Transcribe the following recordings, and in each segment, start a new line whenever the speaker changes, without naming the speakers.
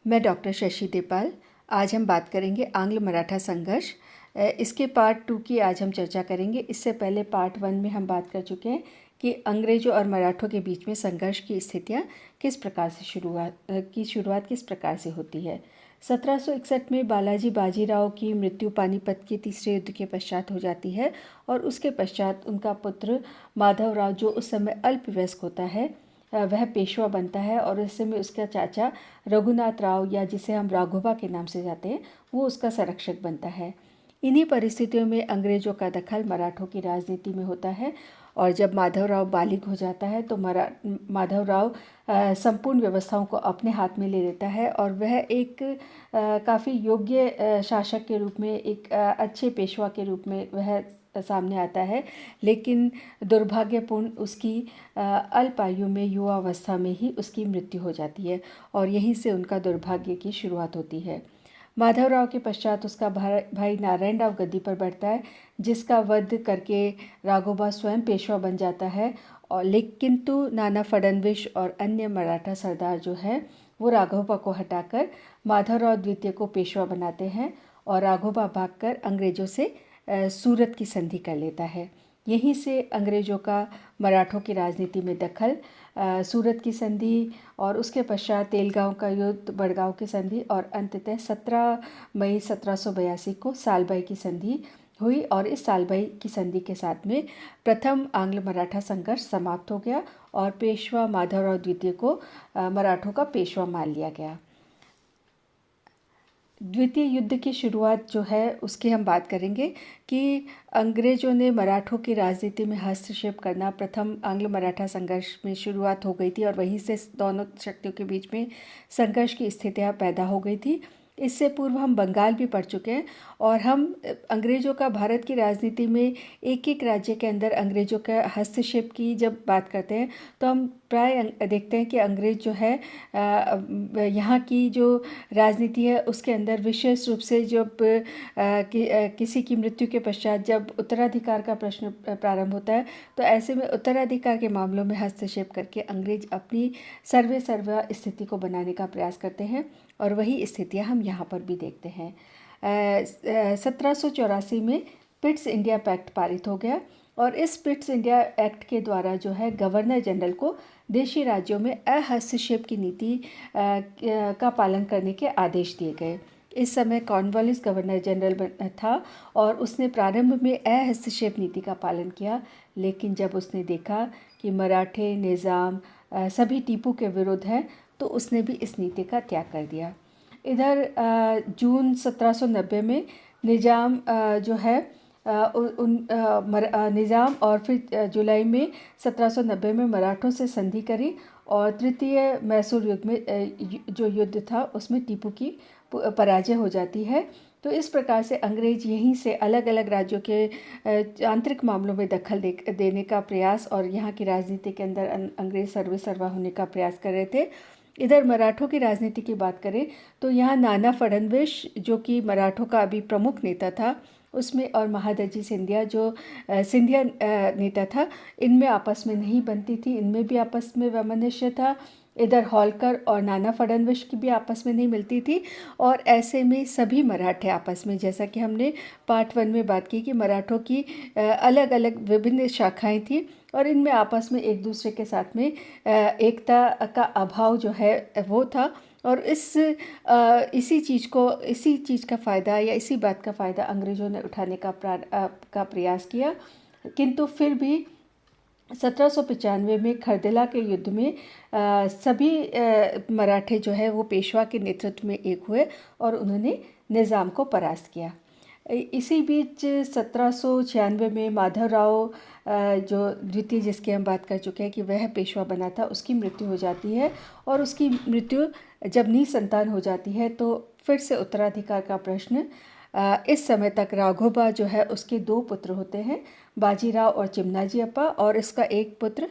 मैं डॉक्टर शशि देपाल। आज हम बात करेंगे आंग्ल मराठा संघर्ष। इसके पार्ट 2 की आज हम चर्चा करेंगे। इससे पहले पार्ट 1 में हम बात कर चुके हैं कि अंग्रेज़ों और मराठों के बीच में संघर्ष की स्थितियां किस प्रकार से शुरुआत किस प्रकार से होती है। 1761 में बालाजी बाजीराव की मृत्यु पानीपत के तीसरे युद्ध के पश्चात हो जाती है और उसके पश्चात उनका पुत्र माधवराव, जो उस समय अल्पवयस्क होता है, वह पेशवा बनता है और इस समय उसका चाचा रघुनाथ राव, या जिसे हम राघोबा के नाम से जाते हैं, वो उसका संरक्षक बनता है। इन्हीं परिस्थितियों में अंग्रेज़ों का दखल मराठों की राजनीति में होता है और जब माधवराव बालिग हो जाता है तो माधवराव संपूर्ण व्यवस्थाओं को अपने हाथ में ले लेता है और वह एक काफ़ी योग्य शासक के रूप में, एक अच्छे पेशवा के रूप में वह सामने आता है। लेकिन दुर्भाग्यपूर्ण उसकी अल्प आयु में, युवावस्था में ही उसकी मृत्यु हो जाती है और यहीं से उनका दुर्भाग्य की शुरुआत होती है। माधवराव के पश्चात उसका भाई नारायण राव गद्दी पर बैठता है, जिसका वध करके राघोबा स्वयं पेशवा बन जाता है। और लेकिन तो नाना फडणवीस और अन्य मराठा सरदार जो है वो राघोबा को हटाकर माधवराव द्वितीय को पेशवा बनाते हैं और राघोबा भागकर अंग्रेज़ों से सूरत की संधि कर लेता है। यहीं से अंग्रेज़ों का मराठों की राजनीति में दखल, सूरत की संधि और उसके पश्चात तेलगांव का युद्ध, बड़गांव की संधि और अंततः 17 मई 1782 को सालबाई की संधि हुई और इस सालबाई की संधि के साथ में प्रथम आंग्ल मराठा संघर्ष समाप्त हो गया और पेशवा माधवराव द्वितीय को मराठों का पेशवा मान लिया गया। द्वितीय युद्ध की शुरुआत जो है उसकी हम बात करेंगे कि अंग्रेज़ों ने मराठों की राजनीति में हस्तक्षेप करना प्रथम आंग्ल मराठा संघर्ष में शुरुआत हो गई थी और वहीं से दोनों शक्तियों के बीच में संघर्ष की स्थितियां पैदा हो गई थी। इससे पूर्व हम बंगाल भी पढ़ चुके हैं और हम अंग्रेज़ों का भारत की राजनीति में एक एक राज्य के अंदर अंग्रेज़ों का हस्तक्षेप की जब बात करते हैं तो हम प्राय देखते हैं कि अंग्रेज़ जो है यहाँ की जो राजनीति है उसके अंदर विशेष रूप से जब किसी की मृत्यु के पश्चात जब उत्तराधिकार का प्रश्न प्रारंभ होता है तो ऐसे में उत्तराधिकार के मामलों में हस्तक्षेप करके अंग्रेज अपनी सर्वा स्थिति को बनाने का प्रयास करते हैं और वही स्थितियाँ हम यहाँ पर भी देखते हैं। 1784 में पिट्स इंडिया पैक्ट पारित हो गया और इस पिट्स इंडिया एक्ट के द्वारा जो है गवर्नर जनरल को देशी राज्यों में अहस्तक्षेप की नीति का पालन करने के आदेश दिए गए। इस समय कॉर्नवालिस गवर्नर जनरल था और उसने प्रारंभ में अहस्तक्षेप नीति का पालन किया, लेकिन जब उसने देखा कि मराठे निज़ाम सभी टीपू के विरुद्ध हैं तो उसने भी इस नीति का त्याग कर दिया। इधर जून 1790 में निज़ाम जो है निज़ाम और फिर जुलाई में 1790 में मराठों से संधि करी और तृतीय मैसूर युद्ध में जो युद्ध था उसमें टीपू की पराजय हो जाती है। तो इस प्रकार से अंग्रेज यहीं से अलग अलग राज्यों के आंतरिक मामलों में दखल देने का प्रयास और यहाँ की राजनीति के अंदर अंग्रेज सर्वा होने का प्रयास कर रहे थे। इधर मराठों की राजनीति की बात करें तो यहाँ नाना फडणवीस जो कि मराठों का अभी प्रमुख नेता था उसमें और महादजी सिंधिया जो सिंधिया नेता था, इनमें आपस में नहीं बनती थी, इनमें भी आपस में वैमनस्य था। इधर होलकर और नाना फडणवीस की भी आपस में नहीं मिलती थी और ऐसे में सभी मराठे आपस में, जैसा कि हमने पार्ट 1 में बात की कि मराठों की अलग अलग विभिन्न शाखाएं थी और इनमें आपस में एक दूसरे के साथ में एकता का अभाव जो है वो था और इसी चीज़ का फ़ायदा या इसी बात का फ़ायदा अंग्रेज़ों ने उठाने का प्रयास किया। किंतु फिर भी 1795 में खरदिला के युद्ध में सभी मराठे जो है वो पेशवा के नेतृत्व में एक हुए और उन्होंने निज़ाम को परास्त किया। इसी बीच 1796 में माधवराव जो द्वितीय, जिसकी हम बात कर चुके हैं कि वह पेशवा बना था, उसकी मृत्यु हो जाती है और उसकी मृत्यु जब निसंतान हो जाती है तो फिर से उत्तराधिकार का प्रश्न। इस समय तक राघोबा जो है उसके 2 पुत्र होते हैं, बाजीराव और चिमनाजी अप्पा, और इसका एक पुत्र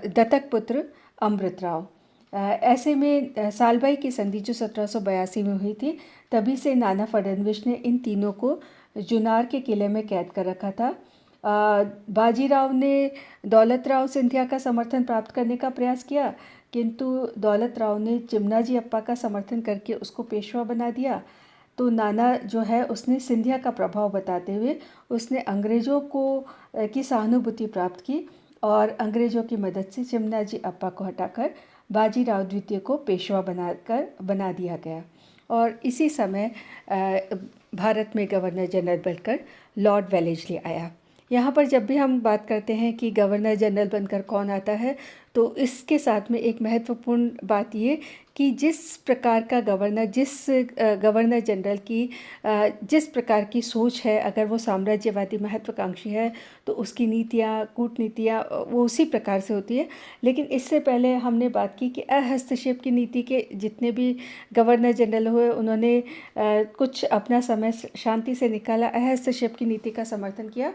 दत्तक पुत्र अमृतराव। ऐसे में सालबाई की संधि जो 1782 में हुई थी, तभी से नाना फडणवीस ने इन तीनों को जुनार के किले में कैद कर रखा था। बाजीराव ने दौलतराव सिंधिया का समर्थन प्राप्त करने का प्रयास किया, किंतु दौलत राव ने चिमनाजी अप्पा का समर्थन करके उसको पेशवा बना दिया। तो नाना जो है उसने सिंधिया का प्रभाव बताते हुए उसने अंग्रेज़ों को की सहानुभूति प्राप्त की और अंग्रेज़ों की मदद से चिमनाजी अप्पा को हटाकर बाजीराव द्वितीय को पेशवा बना दिया गया। और इसी समय भारत में गवर्नर जनरल बनकर लॉर्ड वेलेस्ली आया। यहाँ पर जब भी हम बात करते हैं कि गवर्नर जनरल बनकर कौन आता है, तो इसके साथ में एक महत्वपूर्ण बात ये कि जिस प्रकार का गवर्नर जनरल की जिस प्रकार की सोच है, अगर वो साम्राज्यवादी महत्वाकांक्षी है तो उसकी नीतियाँ, कूटनीतियाँ वो उसी प्रकार से होती है। लेकिन इससे पहले हमने बात की कि हस्तक्षेप की नीति के जितने भी गवर्नर जनरल हुए, उन्होंने कुछ अपना समय शांति से निकाला, हस्तक्षेप की नीति का समर्थन किया